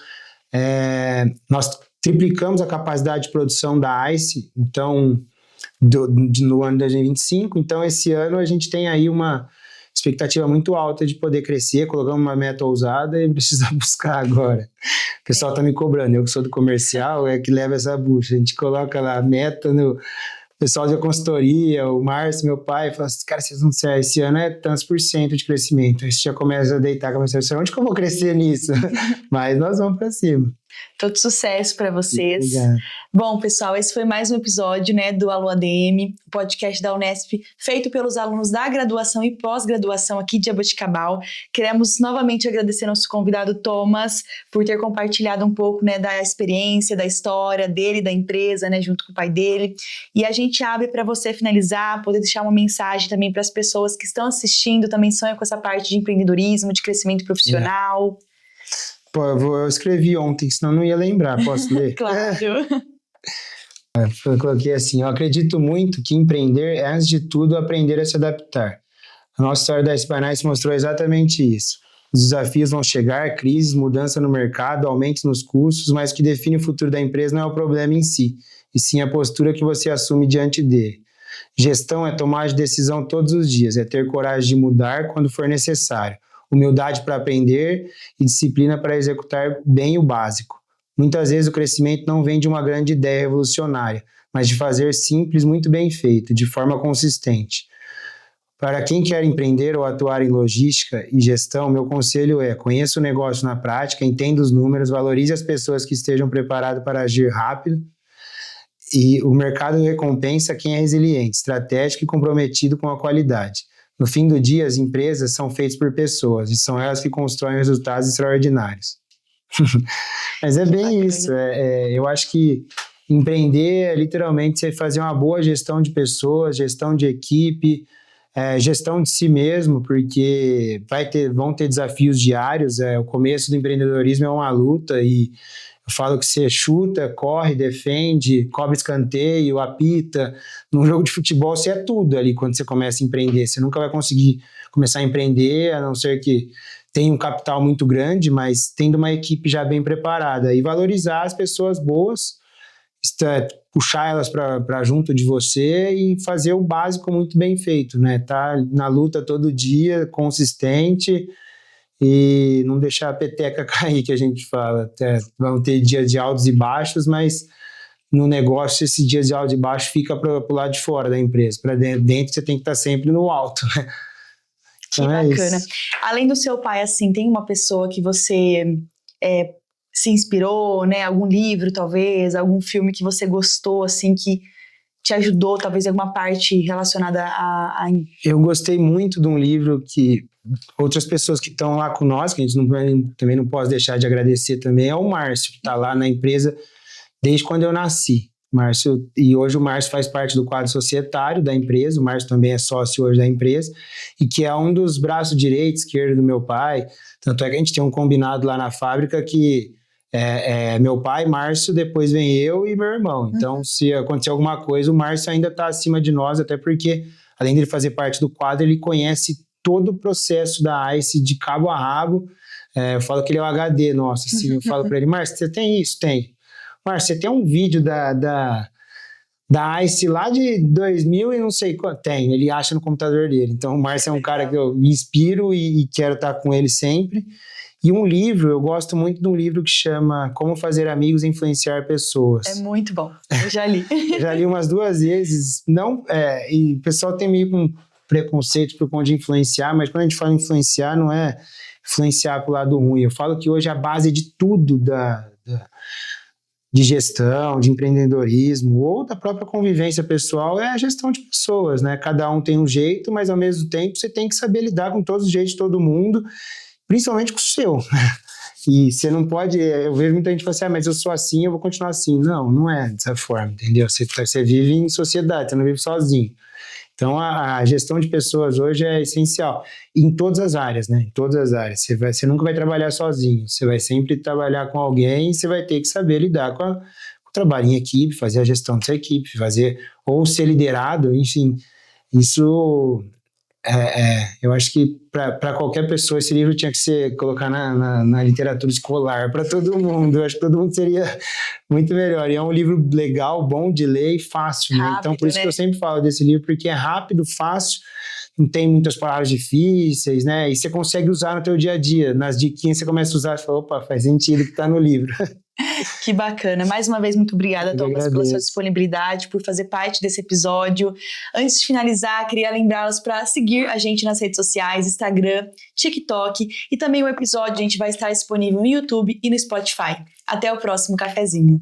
Nós triplicamos a capacidade de produção da ICE, então, no ano de 2025. Então, esse ano a gente tem aí uma expectativa muito alta de poder crescer. Colocamos uma meta ousada e precisa buscar agora. O pessoal está me cobrando, eu que sou do comercial, que leva essa bucha. A gente coloca lá a meta no... O pessoal da consultoria, o Márcio, meu pai, fala assim, cara, vocês não sei, esse ano é tantos % de crescimento. Aí você já começa a deitar, começa a dizer, onde que eu vou crescer nisso? Mas nós vamos para cima. Todo sucesso para vocês. Obrigado. Bom, pessoal, esse foi mais um episódio, né, do Alô ADM, podcast da Unesp, feito pelos alunos da graduação e pós-graduação aqui de Jaboticabal. Queremos novamente agradecer nosso convidado Thomas por ter compartilhado um pouco, né, da experiência, da história dele, da empresa, né, junto com o pai dele. E a gente abre para você finalizar, poder deixar uma mensagem também para as pessoas que estão assistindo, também sonham com essa parte de empreendedorismo, de crescimento profissional. Pô, eu escrevi ontem, senão não ia lembrar. Posso ler? Claro. Eu coloquei assim, eu acredito muito que empreender é, antes de tudo, aprender a se adaptar. A nossa história da Spinais mostrou exatamente isso. Os desafios vão chegar, crises, mudança no mercado, aumentos nos custos, mas o que define o futuro da empresa não é o problema em si, e sim a postura que você assume diante dele. Gestão é tomar de decisão todos os dias, é ter coragem de mudar quando for necessário, humildade para aprender e disciplina para executar bem o básico. Muitas vezes o crescimento não vem de uma grande ideia revolucionária, mas de fazer simples muito bem feito, de forma consistente. Para quem quer empreender ou atuar em logística e gestão, meu conselho é: conheça o negócio na prática, entenda os números, valorize as pessoas que estejam preparadas para agir rápido, e o mercado recompensa quem é resiliente, estratégico e comprometido com a qualidade. No fim do dia, as empresas são feitas por pessoas e são elas que constroem resultados extraordinários. Mas é bem isso. Eu acho que empreender é literalmente você fazer uma boa gestão de pessoas, gestão de equipe, gestão de si mesmo, porque vão ter desafios diários. O começo do empreendedorismo é uma luta, e eu falo que você chuta, corre, defende, cobra escanteio, apita. Num jogo de futebol você é tudo ali quando você começa a empreender. Você nunca vai conseguir começar a empreender, a não ser que tenha um capital muito grande, mas tendo uma equipe já bem preparada. E valorizar as pessoas boas, puxar elas para junto de você e fazer o básico muito bem feito, né? Tá na luta todo dia, consistente, e não deixar a peteca cair, que a gente fala. Até vão ter dias de altos e baixos, mas no negócio esse dia de alto e baixo fica para o lado de fora da empresa. Para dentro você tem que estar sempre no alto, né? Que bacana. Além do seu pai, assim, tem uma pessoa que você se inspirou, né? Algum livro, talvez, algum filme que você gostou, assim, que te ajudou, talvez, em alguma parte relacionada a... Eu gostei muito de um livro que outras pessoas que estão lá com nós, que a gente também não pode deixar de agradecer também, é o Márcio, que está lá na empresa desde quando eu nasci. Márcio, e hoje o Márcio faz parte do quadro societário da empresa, o Márcio também é sócio hoje da empresa, e que é um dos braços direito, esquerdo do meu pai. Tanto é que a gente tem um combinado lá na fábrica que meu pai, Márcio, depois vem eu e meu irmão. Então, se acontecer alguma coisa, o Márcio ainda está acima de nós, até porque, além de ele fazer parte do quadro, ele conhece todo o processo da ICE de cabo a rabo. Eu falo que ele é o HD nosso, assim, eu falo para ele, Márcio, você tem isso? Tem. Márcio, você tem um vídeo da ICE lá de 2000 e não sei quanto. Tem, ele acha no computador dele. Então, o Márcio é um cara que eu me inspiro e quero estar com ele sempre. E um livro, eu gosto muito de um livro que chama Como Fazer Amigos e Influenciar Pessoas. É muito bom, eu já li. Já li umas 2 vezes. E o pessoal tem meio com preconceito por conta de influenciar, mas quando a gente fala influenciar, não é influenciar pro lado ruim. Eu falo que hoje a base de tudo de gestão, de empreendedorismo ou da própria convivência pessoal é a gestão de pessoas, né? Cada um tem um jeito, mas ao mesmo tempo você tem que saber lidar com todos os jeitos de todo mundo, principalmente com o seu. E você não pode... Eu vejo muita gente falando assim, mas eu sou assim, eu vou continuar assim. Não é dessa forma, entendeu? Você vive em sociedade, você não vive sozinho. Então, a gestão de pessoas hoje é essencial. Em todas as áreas, né? Em todas as áreas. Você nunca vai trabalhar sozinho. Você vai sempre trabalhar com alguém e você vai ter que saber lidar com o trabalho em equipe, fazer a gestão dessa equipe, ou ser liderado, enfim. Isso... eu acho que para qualquer pessoa esse livro tinha que ser colocar na literatura escolar para todo mundo. Eu acho que todo mundo seria muito melhor. E é um livro legal, bom de ler e fácil, né? Então por isso que eu sempre falo desse livro, porque é rápido, fácil, não tem muitas palavras difíceis, né? E você consegue usar no teu dia a dia. Nas diquinhas você começa a usar e fala, opa, faz sentido que está no livro. Que bacana. Mais uma vez, muito obrigada, Thomas, pela sua disponibilidade, por fazer parte desse episódio. Antes de finalizar, queria lembrá-los para seguir a gente nas redes sociais, Instagram, TikTok, e também o episódio a gente vai estar disponível no YouTube e no Spotify. Até o próximo cafezinho.